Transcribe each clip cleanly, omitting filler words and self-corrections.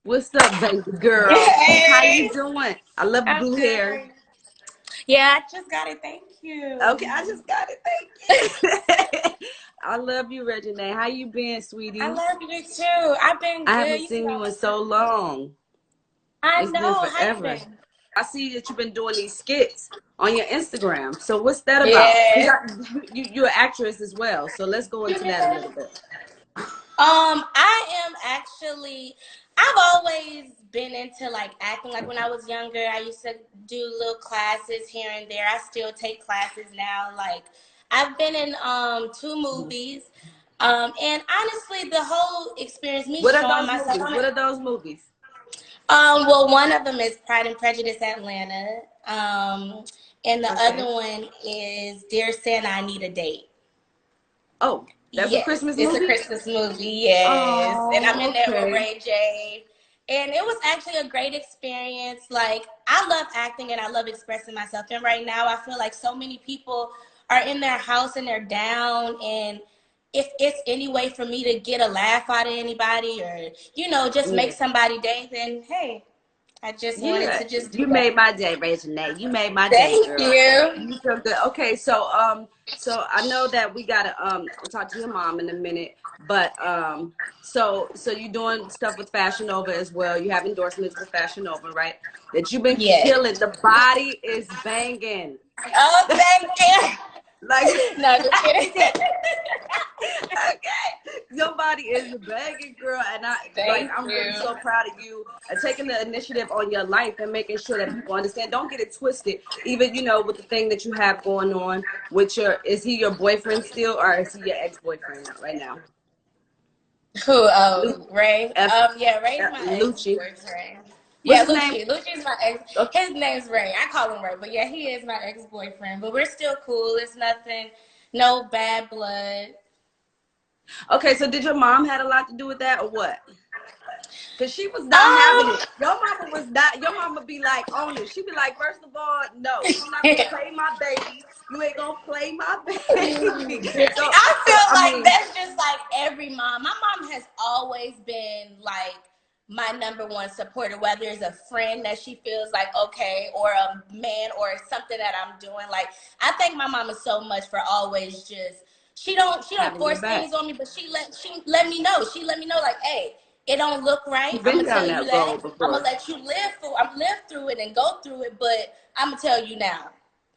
What's up, baby girl? How you Hey, doing? I love the I'm blue hair. good. Yeah, I just got it. Thank Okay, I you. just got it. Thank you. I love you, Reginae. How you been, I sweetie? love you too. I've been I good. haven't You seen know, you in so long. I It's been know. How you forever. been? I see that you've been doing these skits on your Instagram. So what's that about? Because Yeah. you're an actress as well. So let's go into that a Yeah. little bit. I am actually. I've always been into like acting. Like when I was younger, I used to do little classes here and there. I still take classes now. Like I've been in two Mhm. movies. And honestly, the whole experience, me What are showing those myself, movies? What are those movies? well, one of them is Pride and Prejudice Atlanta. And the other Okay. one is Dear Santa, I Need a Date. Oh, that's a Yes, Christmas it's a movie? Christmas movie. Yes, and I'm Oh, in there with okay. Ray J. And it was actually a great experience. Like I love acting and I love expressing myself. And right now, I feel like so many people are in their house and they're down. And if it's any way for me to get a laugh out of anybody or just make Yeah. somebody day, then hey, I just wanted Yeah, to just do you that. made my day, Reginae. You made my day, Thank girl. you. You feel good. Okay, so I know that we gotta talk to your mom in a minute, but so you doing stuff with Fashion Nova as well. You have endorsements with Fashion Nova, right? That you've been Yes. killing. The body is banging. Oh, thank you. Like No, just kidding. okay, your body is a bagging girl, and Thank I'm really you. so proud of you taking the initiative on your life and making sure that people understand. Don't get it twisted. Even with the thing that you have going on with is he your boyfriend still, or is he your ex-boyfriend right now? Who? Lu- Oh, Ray. F, Yeah, Ray's my Lucci. ex-boyfriend. What's Yeah, his name? Lucci. Lucci's my ex. His name's Ray. I call him Ray, but yeah, he is my ex-boyfriend. But we're still cool. It's nothing. No bad blood. Okay, so did your mom had a lot to do with that, or what? Cause she was not having Um. it. Your mama was not. Your mama be like on it. She be like, first of all, no, you're not gonna play my baby. You ain't gonna play my baby. I So feel I like mean, that's just like every mom. My mom has always been like my number one supporter, whether it's a friend that she feels like okay, or a man, or something that I'm doing. Like I thank my mama so much for always just she don't having your force back. things on me, but she let me know. She let me know like, hey, it don't look right. You've I'm been gonna down tell you that that. road I'm gonna before. let you live through it and go through it, but I'm gonna tell you now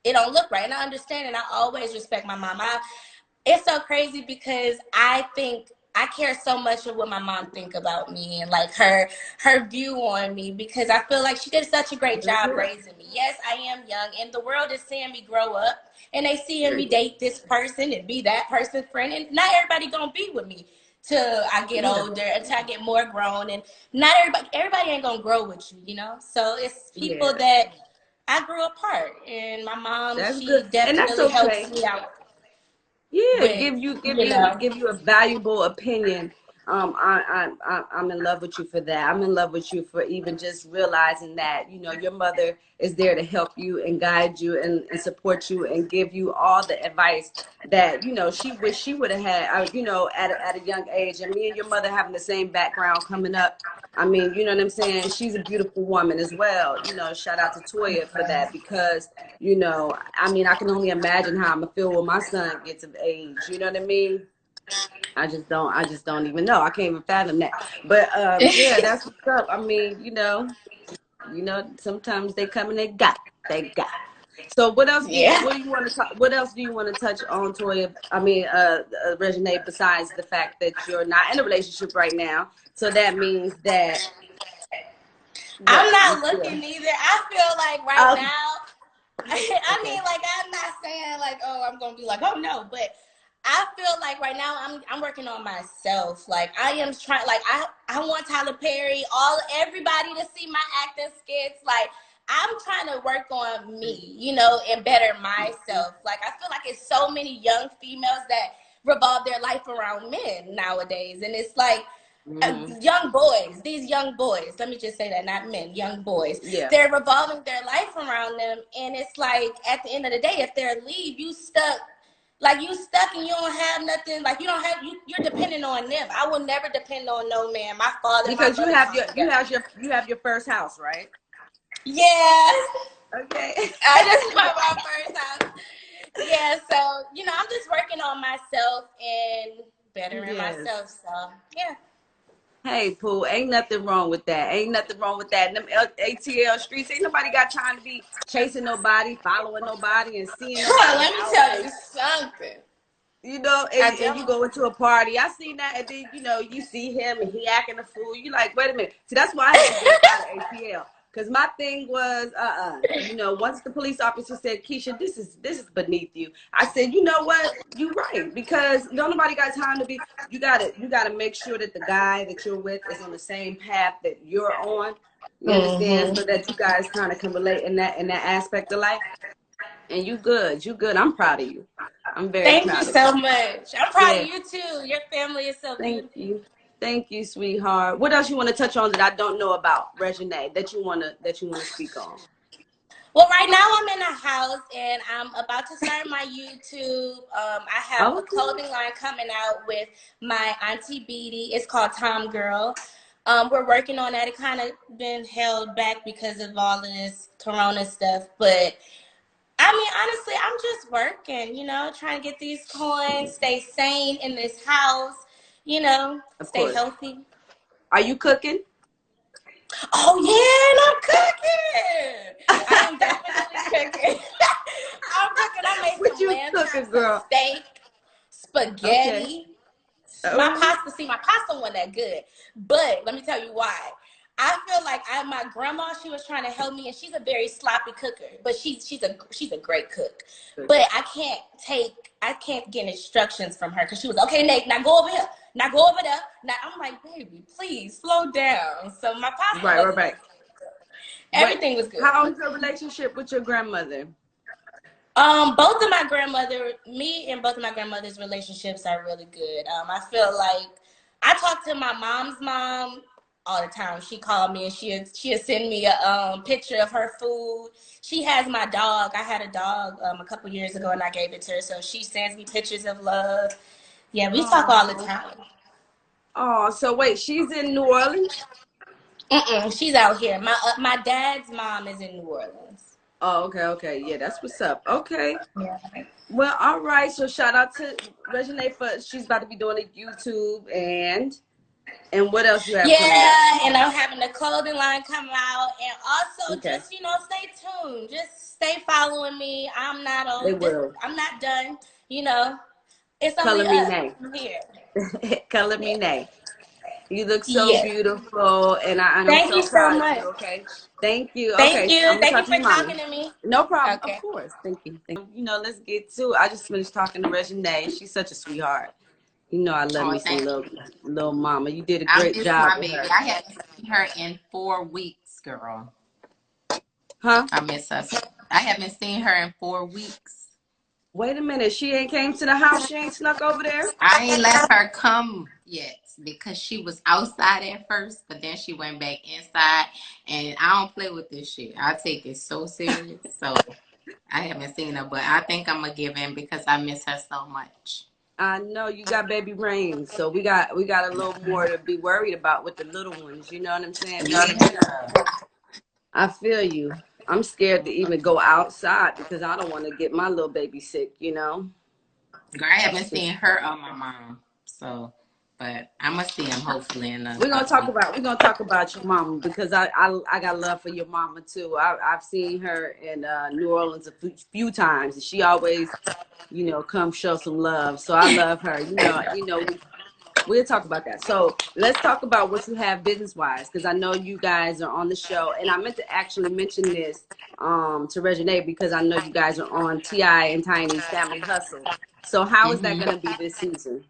it don't look right. And I understand, and I always respect my mom. It's so crazy because I think I care so much of what my mom think about me and like her view on me, because I feel like she did such a great That's job it. raising me. Yes, I am young and the world is seeing me grow up and they seeing me Period. date this person and be that person's friend, and not everybody gonna be with me till I get Yeah. older, until I get more grown, and not everybody ain't gonna grow with you, So it's people Yeah. that I grew apart, and my mom, That's she good. And that's definitely helps okay. me out Yeah, with, give you a valuable opinion. I'm in love with you for that. I'm in love with you for even just realizing that your mother is there to help you and guide you and support you and give you all the advice that she wish she would have had. At a young age. And me and your mother having the same background coming up. I mean, you know what I'm saying? She's a beautiful woman as well. Shout out to Toya for that, because I mean, I can only imagine how I'm gonna feel when my son gets of age. You know what I mean? I just don't even know. I can't even fathom that. But yeah, that's what's up. I mean, sometimes they come and they got. So what else yeah. what do you want to talk, what else do you want to touch on, Toya? I mean, Reginae, besides the fact that you're not in a relationship right now. So that means that I'm what? You not still looking either. I feel like right okay. now, I mean, Okay. like I'm not saying like, oh, I'm gonna be like, oh no, but I feel like right now I'm working on myself. Like I am trying. Like I want Tyler Perry, everybody to see my acting skits. Like I'm trying to work on me, and better myself. Like I feel like it's so many young females that revolve their life around men nowadays, and it's like Mm-hmm. young boys, these young boys, let me just say that, not men, young boys, Yeah. they're revolving their life around them. And it's like, at the end of the day, if they're leave, you stuck Like you stuck and you don't have nothing. Like you don't have you're dependent on them. I will never depend on no man. My father, and my Because brother come together. you have your first house, right? Yeah, Okay. I just bought my first house. Yeah, so I'm just working on myself and bettering Yes. myself. So yeah. Hey, Pooh, ain't nothing wrong with that. Ain't nothing wrong with that. Them ATL streets, ain't nobody got time to be chasing nobody, following nobody, and seeing nobody Let me house. tell you something. And you go into a party. I seen that, and then you see him and he acting a fool. You like, wait a minute. See, that's why I had to get up out of ATL. Because my thing was, once the police officer said, Keyshia, this is beneath you. I said, you know what? You're right. Because don't nobody got time to be. You gotta make sure that the guy that you're with is on the same path that you're on. You understand? So that you guys kind of can relate in that aspect of life. And you good. I'm proud of you. I'm very Thank proud you of you. so much. I'm proud of you too. Your family is so Thank beautiful. you. Thank you, sweetheart. What else you want to touch on that I don't know about, Reginae, that you wanna speak on? Well, right now I'm in a house and I'm about to start my YouTube. I have a Okay. clothing line coming out with my auntie Beatty. It's called Tom Girl. We're working on that. It kind of been held back because of all of this Corona stuff, but I mean, honestly, I'm just working, trying to get these coins, stay sane in this house, Of stay course. healthy. Are you cooking? Oh, yeah, and I'm cooking. I am definitely cooking. I'm cooking. I made What some you lamb cooking, chops, some girl? steak, Okay. spaghetti. My Oh. pasta, my pasta wasn't that good. But let me tell you why. I feel like my grandma, she was trying to help me, and she's a very sloppy cooker, but she's a great cook. But I can't get instructions from her because she was okay, Nate. Now go over here. Now go over there. Now I'm like, baby, please slow down. So my pasta wasn't Right. that good. Everything was good. How is your relationship with your grandmother? Both of my me and both of my grandmother's relationships are really good. I feel like I talk to my mom's mom all the time. She called me and she'll send me a picture of her food. She has my dog. I had a dog a couple years ago and I gave it to her, so she sends me pictures of love. Yeah, we talk all the time. Oh, so wait, she's in New Orleans? She's out here. My dad's mom is in New Orleans. Oh, okay. Yeah, that's what's up. Okay. Yeah. Well, all right. So shout out to Reginae for she's about to be doing a YouTube and what else you have coming up? Yeah, and I'm having the clothing line come out, and also Okay. just stay tuned, just stay following me. I'm not They old. will. I'm not done. It's only Color me up nay. from here. Color me Yeah. nay. You look so Yes. beautiful, and I'm Thank so you so proud of much. you. Okay. Thank you. Thank Okay, you. I'm gonna Thank you talk to for your mommy. talking to me. No problem. Of Okay. course. Thank you. Let's get to it. I just finished talking to Reginae. She's such a sweetheart. I love Oh, me some thank little mama. You did a I great miss job my with baby. her. I haven't seen her in 4 weeks, girl. Huh? I miss us. I haven't seen her in 4 weeks. Wait a minute. She ain't came to the house. She ain't snuck over there. I ain't let her come yet because she was outside at first, but then she went back inside. And I don't play with this shit. I take it so serious. So I haven't seen her, but I think I'm gonna give in because I miss her so much. I know you got baby brains, so we got a little more to be worried about with the little ones. You know what I'm saying? Yeah. I feel you. I'm scared to even go outside because I don't want to get my little baby sick. Girl, I haven't seen her or my mom. So, but I'm gonna see him hopefully in a We're gonna couple talk weeks. about your mama because I got love for your mama too. I've seen her in New Orleans a few times, and she always come show some love. So I love her. We'll talk about that. So let's talk about what you have business wise, because I know you guys are on the show, and I meant to actually mention this to Reginae because I know you guys are on Ti and Tiny's Family Hustle. So how is that Hmm. going to be this season?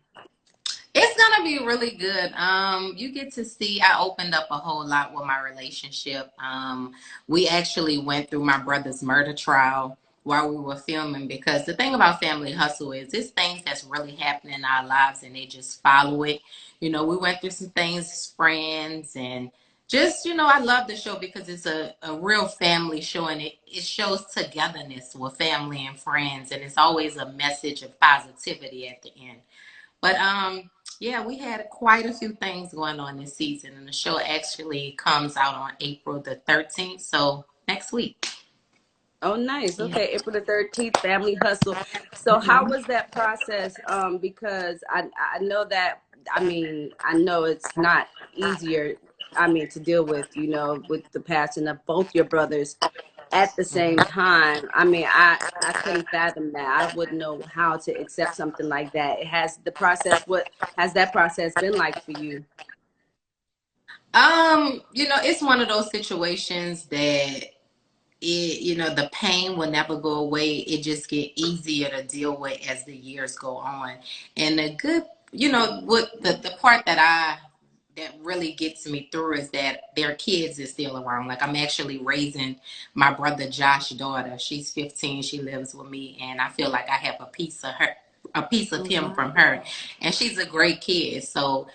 It's gonna be really good. You get to see I opened up a whole lot with my relationship. We actually went through my brother's murder trial while we were filming because the thing about Family Hustle is it's things that's really happening in our lives and they just follow it. We went through some things as friends and Just, I love the show because it's a real family show, and it shows togetherness with family and friends, and it's always a message of positivity at the end. But yeah, we had quite a few things going on this season, and the show actually comes out on April the 13th, so next week. Oh, nice. Yeah. Okay, April the 13th, Family Hustle. So how was that process? Because I know that, I know it's not easier, to deal with, with the passing of both your brothers at the same time. I couldn't fathom that. I wouldn't know how to accept something like that. What has that process been like for you? It's one of those situations that the pain will never go away. It just get easier to deal with as the years go on. And the good, what the part that really gets me through is that their kids is still around. Like, I'm actually raising my brother Josh's daughter. She's 15. She lives with me, and I feel like I have a piece of her, a piece of Oh, him from her, and she's a great kid. So,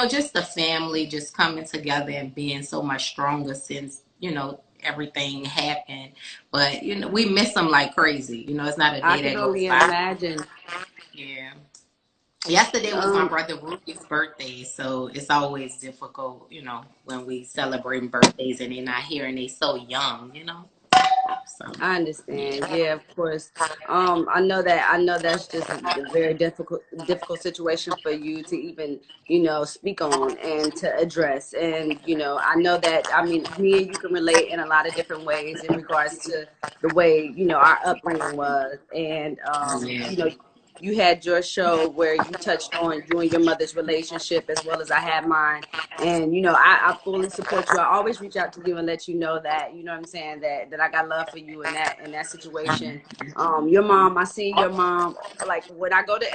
just the family just coming together and being so much stronger since, everything happened. But, we miss them like crazy. It's not a I day could that goes only by. imagine. Yeah. Yesterday was my Um, brother Ruby's birthday, so it's always difficult, when we celebrate birthdays and they're not here and they so young. So I yeah. understand. Yeah, of course. I know that's just a very difficult situation for you to even, speak on and to address. And, I know that, me and you can relate in a lot of different ways in regards to the way, our upbringing was. And, Yeah. you had your show where you touched on you and your mother's relationship as well as I had mine. And, I fully support you. I always reach out to you and let you know that, you know what I'm saying, that I got love for you in that situation. Your mom, I see your mom, like when I go to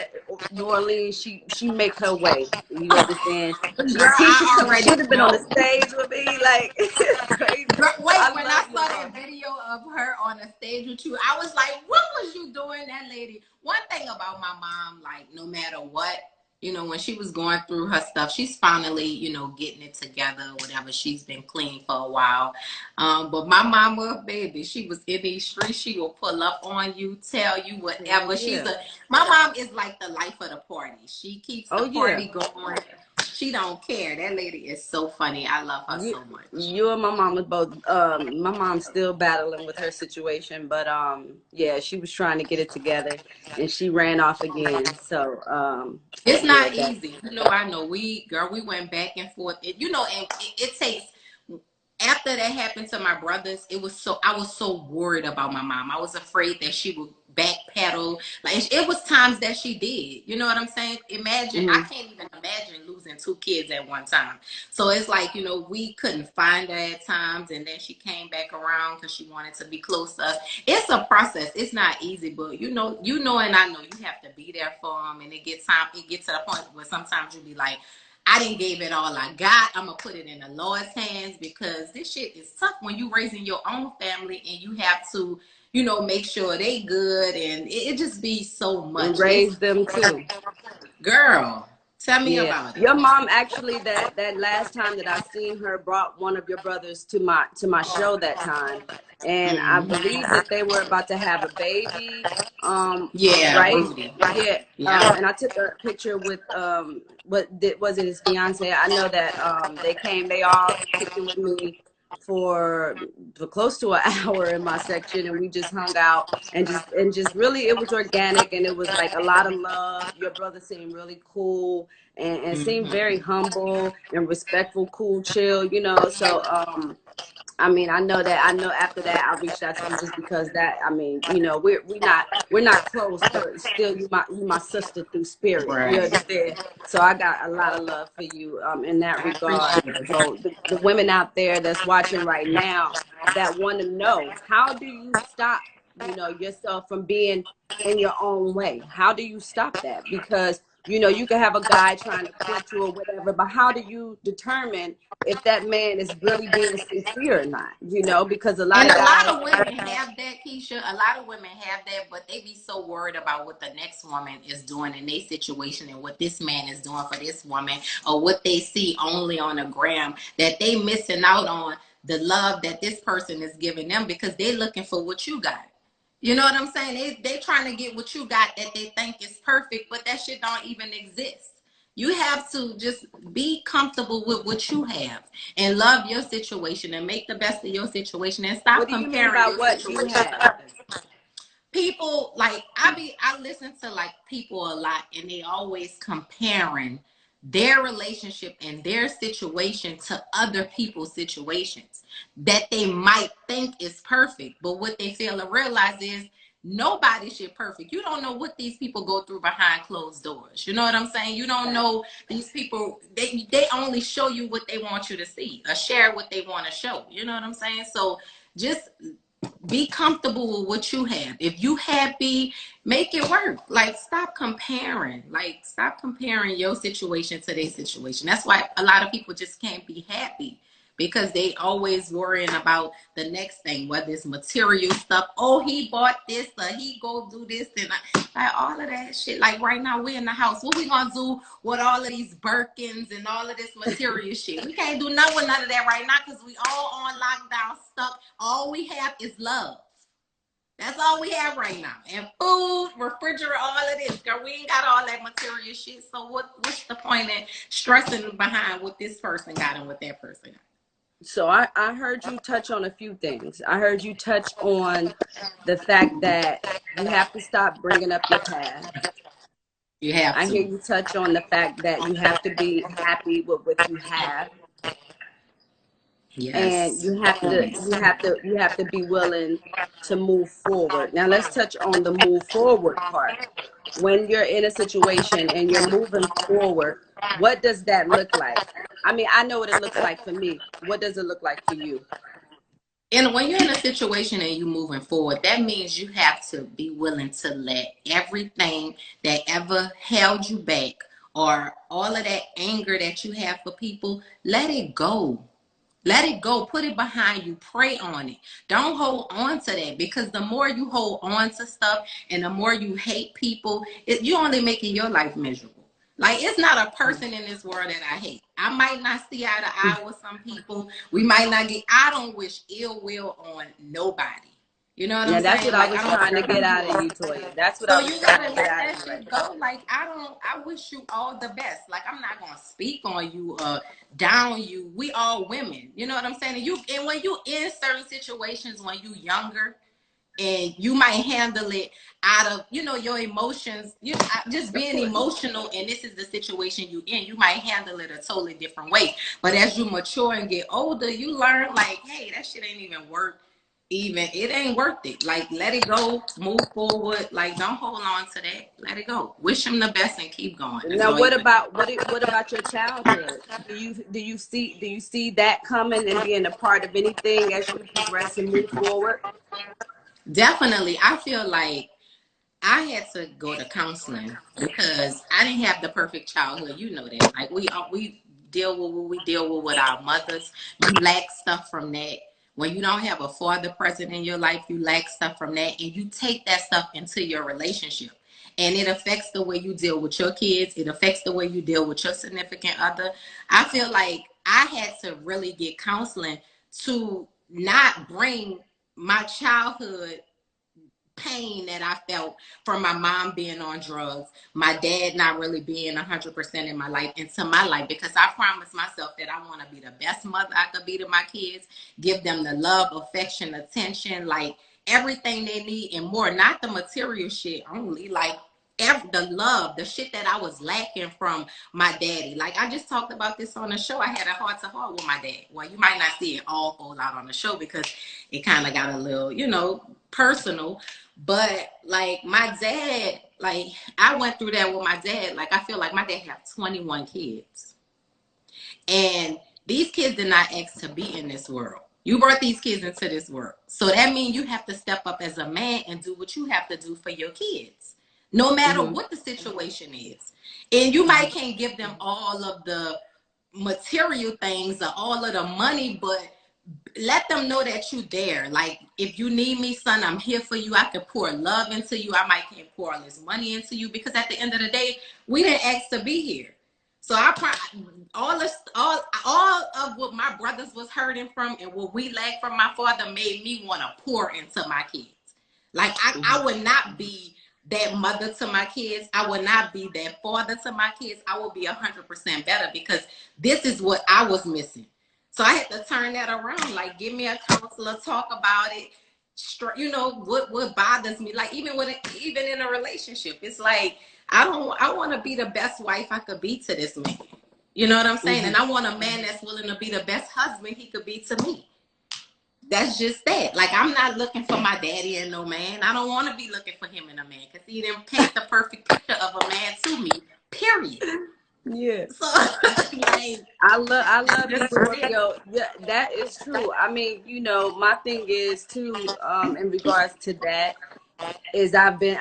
New Orleans, she make her way. You understand? Girl, I She already would have been on the know. stage with me. Like, it's crazy. Girl, wait, I when I love your saw that mom. video of her on the stage with you, I was like, what was you doing, that lady? One thing about my mom, like, no matter what, when she was going through her stuff, she's finally, getting it together, whatever. She's been clean for a while. But my mama, baby, she was in these streets. She will pull up on you, tell you Hell whatever. yeah. My mom is like the life of the party. She keeps the Oh yeah. party going. She don't care. That lady is so funny. I love her you so much. you and my mom was both my mom's still battling with her situation, but yeah, she was trying to get it together and she ran off again. So It's yeah, not that easy. I know we went back and forth. And it takes, after that happened to my brothers, I was so worried about my mom. I was afraid that she would backpedal. Like, it was times that she did. You know what I'm saying? I mhm. can't even imagine losing two kids at one time. So it's like, we couldn't find her at times, and then she came back around because she wanted to be close to us. It's a process. It's not easy, but and I know you have to be there for them, and it gets to the point where sometimes you be like, I didn't give it all I got. I'm gonna put it in the Lord's hands, because this shit is tough when you raising your own family and you have to, make sure they good, and it just be so And much. It's, raised them too. girl, tell me Yeah, about it. your mom actually, that last time that I seen her, brought one of your brothers to my show that time, and I Mm-hmm. believe that they were about to have a baby. Yeah, Right? Rudy. Yeah. Yeah. And I took a picture with was it his fiance? I know that they all kicked it with me for close to an hour in my section, and we just hung out and just really, it was organic, and it was like a lot of love. Your brother seemed really cool and seemed very Mm-hmm. humble and respectful, cool, chill, so I know after that I reached out to you just because that, we're not close, but still you my sister through spirit. You Right. understand? So I got a lot of love for you in that I regard. appreciate it. So the women out there that's watching right now that want to know, how do you stop, yourself from being in your own way? How do you stop that? Because You know, you can have a guy trying to court you or whatever, but how do you determine if that man is really being sincere or not? You know, because a lot And of a lot guys, of women have that, Keyshia. A lot of women have that, but they be so worried about what the next woman is doing in their situation and what this man is doing for this woman, or what they see only on a gram, that they missing out on the love that this person is giving them, because they looking for what you got. You know what I'm saying? They trying to get what you got that they think is perfect, but that shit don't even exist. You have to just be comfortable with what you have and love your situation and make the best of your situation and what stop do you mean comparing by your what you situation to have? others. People, like, I listen to like people a lot, and they always comparing their relationship and their situation to other people's situations that they might think is perfect, but what they fail to realize is nobody shit perfect. You don't know what these people go through behind closed doors. You know what I'm saying? You don't know these people. They only show you what they want you to see, or share what they want to show. You know what I'm saying? So just be comfortable with what you have. If you happy, make it work. Like, stop comparing. Like, stop comparing your situation to their situation. That's why a lot of people just can't be happy, because they always worrying about the next thing, whether it's material stuff. Oh, he bought this, or he go do this, and like all of that shit. Like, right now we in the house. What we gonna do with all of these Birkins and all of this material shit? We can't do nothing with none of that right now, because we all on lockdown stuck. All we have is love. That's all we have right now. And food, refrigerator, all of this. Girl, we ain't got all that material shit. So what's the point in stressing behind what this person got and what that person got? So I heard you touch on a few things. I heard you touch on the fact that you have to stop bringing up your past. You have I hear to. you touch on the fact that you have to be happy with what you have, and Yes. you have to be willing to move forward. Now let's touch on the move forward part. When you're in a situation and you're moving forward, what does that look like? I mean, I know what it looks like for me. What does it look like for you? And when you're in a situation and you're moving forward, that means you have to be willing to let everything that ever held you back, or all of that anger that you have for people, let it go. Let it go. Put it behind you. Pray on it. Don't hold on to that, because the more you hold on to stuff and the more you hate people, you're only making your life miserable. Like, it's not a person in this world that I hate. I might not see eye to eye with some people. We might not get, I don't wish ill will on nobody. You know what Now I'm that's saying? what I Like, I was don't trying to care get who out you of are. you, Toya. That's what So I was you trying gotta to get let out of that you right shit there. go. Like, I wish you all the best. Like, I'm not gonna speak on you, down you. We all women. You know what I'm saying? And when you in certain situations when you younger, and you might handle it out of, your emotions, just Of being course. emotional, and this is the situation you in, you might handle it a totally different way. But as you mature and get older, you learn, like, hey, that shit ain't even worth, it ain't worth it. Like, let it go, move forward. Like, don't hold on to that. Let it go. Wish him the best and keep going. That's Now all you what can about what about your childhood? Do you see that coming and being a part of anything as you progress and move forward? do. Definitely. I feel like I had to go to counseling because I didn't have the perfect childhood. You know that. Like, we deal with what we deal with our mothers. You lack stuff from that. When you don't have a father present in your life, you lack stuff from that, and you take that stuff into your relationship. And it affects the way you deal with your kids. It affects the way you deal with your significant other. I feel like I had to really get counseling to not bring my childhood pain that I felt from my mom being on drugs, my dad not really being 100% in my life, into my life, because I promised myself that I want to be the best mother I could be to my kids, give them the love, affection, attention, like everything they need and more, not the material shit only, like the love, the shit that I was lacking from my daddy. Like, I just talked about this on the show. I had a heart to heart with my dad. Well, you might not see it all fold out on the show because it kind of got a little, personal. But like, my dad, like, I went through that with my dad. Like, I feel like my dad have 21 kids. And these kids did not ask to be in this world. You brought these kids into this world. So that means you have to step up as a man and do what you have to do for your kids. no matter what the situation is. And you might can't give them all of the material things or all of the money, but let them know that you there. Like, if you need me, son, I'm here for you. I can pour love into you. I might can't pour all this money into you, because at the end of the day, we didn't ask to be here. So all of what my brothers was hurting from and what we lacked from my father made me want to pour into my kids. Like, I would not be that mother to my kids. I would not be that father to my kids. I would be 100% better, because this is what I was missing. So I had to turn that around. Like, give me a counselor, talk about it. You know, what bothers me. Like, even in a relationship, it's like, I want to be the best wife I could be to this man. You know what I'm saying? And I want a man that's willing to be the best husband he could be to me. That's just that. Like, I'm not looking for my daddy and no man. I don't want to be looking for him in a man, because he didn't paint the perfect picture of a man to me, period. Yeah. So, like, I love this video. Yeah, that is true. I mean, you know, my thing is too, in regards to that, is I've been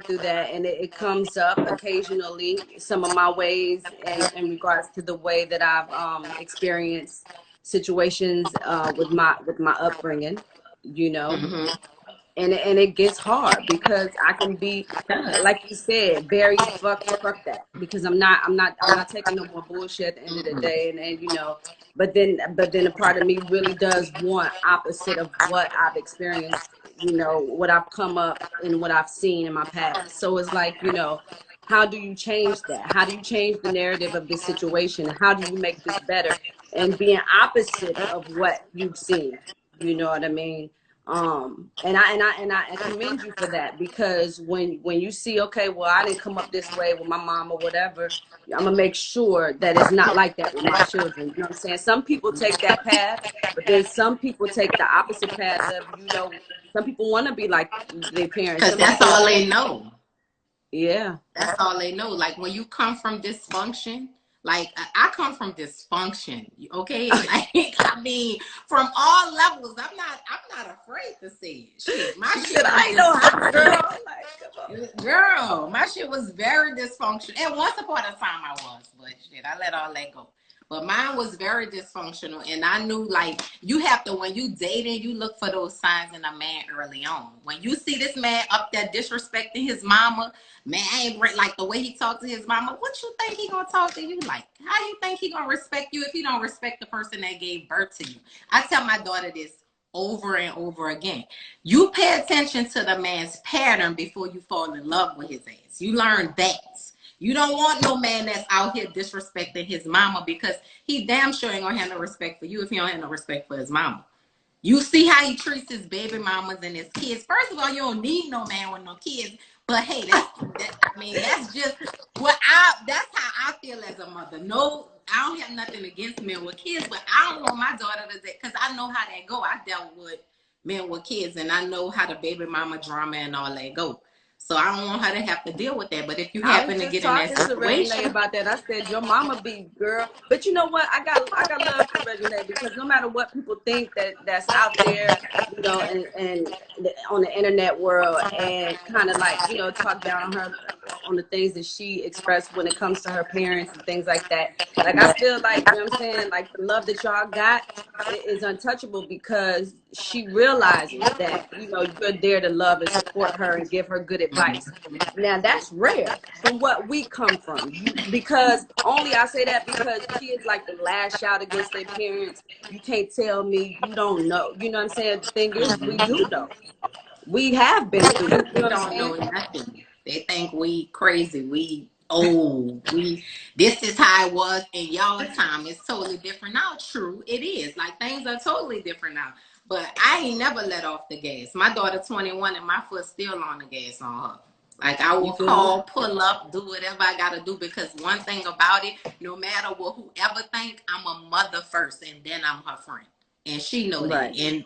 through that, and it comes up occasionally, some of my ways, and in regards to the way that I've experienced situations with my upbringing, you know. And it gets hard, because I can be, like you said, very fuck that, because I'm not taking no more bullshit at the end of the day, and you know, but then a part of me really does want opposite of what I've experienced, you know, what I've come up and what I've seen in my past. So it's like, you know, how do you change that? How do you change the narrative of this situation? How do you make this better? And being opposite of what you've seen, you know what I mean? And I commend you for that, because when you see, okay, well, I didn't come up this way with my mom or whatever, I'm gonna make sure that it's not like that with my children. You know what I'm saying? Some people take that path, but then some people take the opposite path of, you know, some people want to be like their parents. because that's all they know. Yeah. That's all they know. Like, when you come from dysfunction, like, I come from dysfunction, okay? Like, I mean, from all levels. I'm not afraid to say it. Shit, my shit, I ain't no hot girl. Like, girl, my shit was very dysfunctional. And once upon a time I was, but shit, I let all that go. But mine was very dysfunctional, and I knew, like, you have to, when you dating, you look for those signs in a man early on. When you see this man up there disrespecting his mama, man, I ain't like the way he talked to his mama, what you think he gonna talk to you like? How you think he gonna respect you if he don't respect the person that gave birth to you? I tell my daughter this over and over again. You pay attention to the man's pattern before you fall in love with his ass. You learn that. You don't want no man that's out here disrespecting his mama, because he damn sure ain't gonna have no respect for you if he don't have no respect for his mama. You see how he treats his baby mamas and his kids. First of all, you don't need no man with no kids. But hey, that's just that's how I feel as a mother. No, I don't have nothing against men with kids, but I don't want my daughter to, because I know how that go. I dealt with men with kids, and I know how the baby mama drama and all that go. So I don't want her to have to deal with that. But if you happen to get in that situation, Reginae about that, I said your mama be girl. But you know what? I got love for Reginae, because no matter what people think that's out there, you know, and on the internet world, and kind of like, you know, talk down on her on the things that she expressed when it comes to her parents and things like that. Like, I feel like, you know what I'm saying, like, the love that y'all got is untouchable, because she realizes that, you know, you're there to love and support her and give her good advice. Now, that's rare from what we come from, because only I say that because kids like to lash out against their parents. You can't tell me you don't know. You know what I'm saying? The thing is, we do know. We have been through it. You know what I'm saying? Know nothing. They think we crazy. We old. This is how it was in y'all time. It's totally different now. True, it is. Like, things are totally different now. But I ain't never let off the gas. My daughter 21 and my foot still on the gas on her. Like, I will call, pull up, do whatever I gotta do, because one thing about it, no matter what whoever think, I'm a mother first, and then I'm her friend. And she know that. And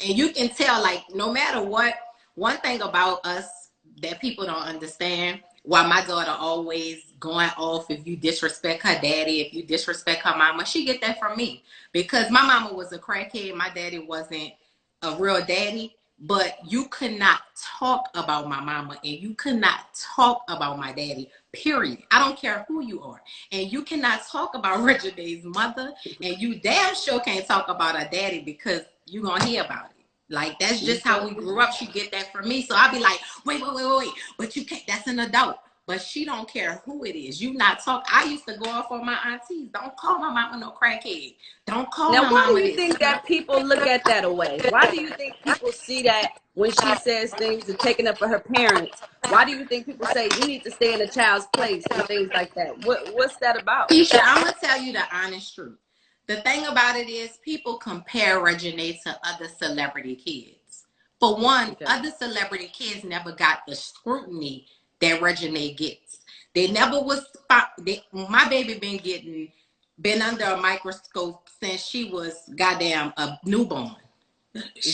you can tell, like, no matter what, one thing about us that people don't understand, why my daughter always going off if you disrespect her daddy, if you disrespect her mama, she get that from me. Because my mama was a crackhead, my daddy wasn't a real daddy. but you could not talk about my mama and you could not talk about my daddy, period. I don't care who you are. And you cannot talk about Reginae's mother, and you damn sure can't talk about her daddy because you're going to hear about it. Like, that's just how we grew up. She get that from me. So I'll be like, wait. But you can't, that's an adult. But she don't care who it is. You not talk. I used to go off on my aunties. Don't call my mama no crackhead. Don't call Now, my why mama do you this. think that people look at that away? Why do you think people see that when she says things and taking up for her parents? Why do you think people say you need to stay in a child's place and things like that? What's that about? Keyshia, I'm going to tell you the honest truth. The thing about it is people compare Reginae to other celebrity kids. For one, other celebrity kids never got the scrutiny that Reginae gets. They never was, my baby been under a microscope since she was goddamn a newborn.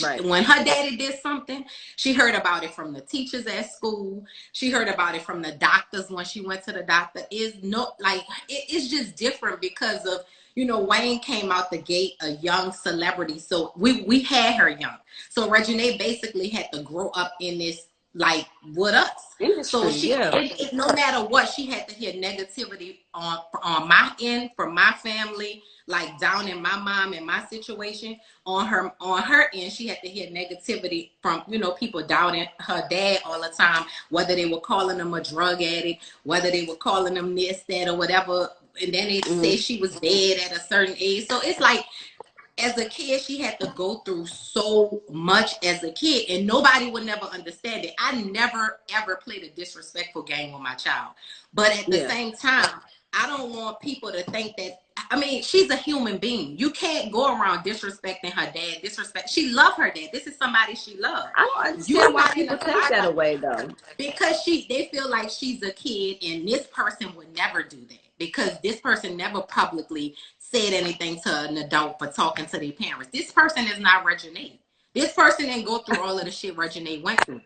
Right. When her daddy did something, she heard about it from the teachers at school. She heard about it from the doctors when she went to the doctor. It's just different because of, you know, Wayne came out the gate a young celebrity. So we had her young. So Reginae basically had to grow up in this, like, with us. So she, no matter what, she had to hear negativity on my end, from my family, like down in my mom and my situation. On her end, she had to hear negativity from, you know, people doubting her dad all the time, whether they were calling him a drug addict, whether they were calling him this, that, or whatever. And then they say she was dead at a certain age. So it's like, as a kid, she had to go through so much as a kid, and nobody would never understand it. I never, ever played a disrespectful game with my child. But at the same time, I don't want people to think that, I mean, she's a human being. You can't go around disrespecting her dad. She loved her dad. This is somebody she loved. I don't understand why people take that away, though. Because they feel like she's a kid, and this person would never do that. Because this person never publicly said anything to an adult for talking to their parents. This person is not Reginae. This person didn't go through all of the shit Reginae went through.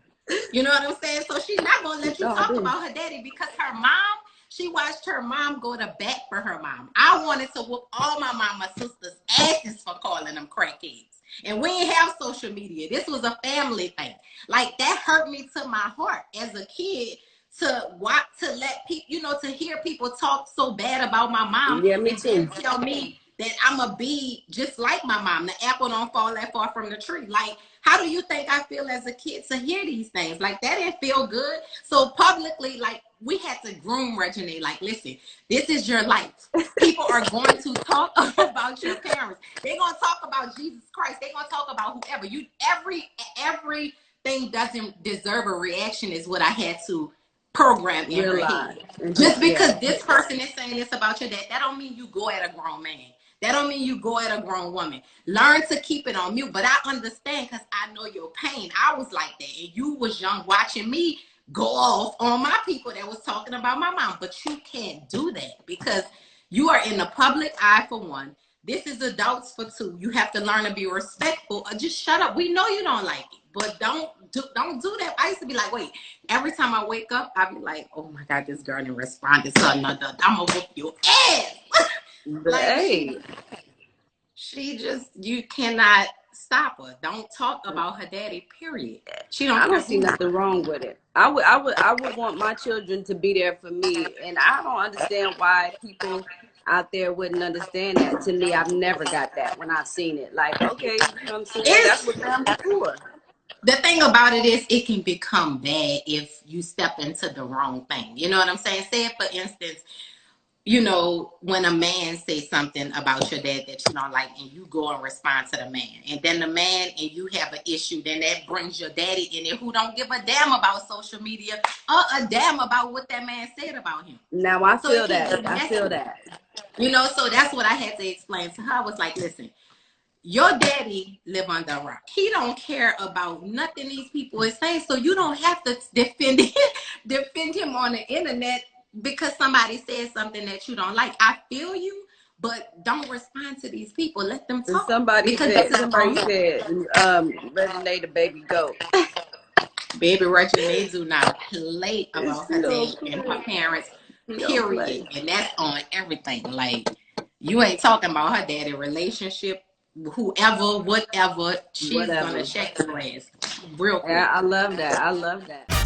You know what I'm saying? So she's not going to let you talk about her daddy, because her mom, she watched her mom go to bat for her mom. I wanted to whoop all my mama sisters' asses for calling them crackheads. And we didn't have social media. This was a family thing. Like, that hurt me to my heart as a kid, to let people, you know, to hear people talk so bad about my mom. Yeah, me too. And tell me that I'm a be just like my mom. The apple don't fall that far from the tree. Like, how do you think I feel as a kid to hear these things? Like, that didn't feel good. So publicly, like, we had to groom Reginae. Like, listen, this is your life. People are going to talk about your parents. They're going to talk about Jesus Christ. They're going to talk about whoever. Everything doesn't deserve a reaction is what I had to program in her head. Just because this person is saying this about your dad, that don't mean you go at a grown man. That don't mean you go at a grown woman. Learn to keep it on mute. But I understand, because I know your pain. I was like that. And you was young watching me go off on my people that was talking about my mom. But you can't do that, because you are in the public eye, for one. This is adults, for two. You have to learn to be respectful, or just shut up. We know you don't like it, but don't do that. I used to be like, wait, every time I wake up, I'd be like, oh my God, this girl didn't respond to another. I'm gonna whoop your ass. Like, she just, you cannot stop her. Don't talk about her daddy, period. I don't see nothing wrong with it. I would want my children to be there for me, and I don't understand why people out there wouldn't understand that. To me, I've never got that when I've seen it. Like, okay, you know what I'm saying? That's what family's for. The thing about it is, it can become bad if you step into the wrong thing. You know what I'm saying? Say, for instance, you know, when a man says something about your dad that you don't like, and you go and respond to the man, and then the man and you have an issue, then that brings your daddy in there, who don't give a damn about social media or a damn about what that man said about him. Now I feel that. I feel that. You know, so that's what I had to explain to her. I was like, listen, your daddy live under a rock. He don't care about nothing these people are saying, so you don't have to defend him on the internet because somebody said something that you don't like. I feel you, but don't respond to these people. Let them talk. Somebody said, Reginae the baby goat. Baby Reginae do not play about her dad and her parents, period. And that's on everything. Like, you ain't talking about her daddy relationship, whoever, whatever, she's gonna Whatever. check your ass real quick. Yeah, I love that. I love that.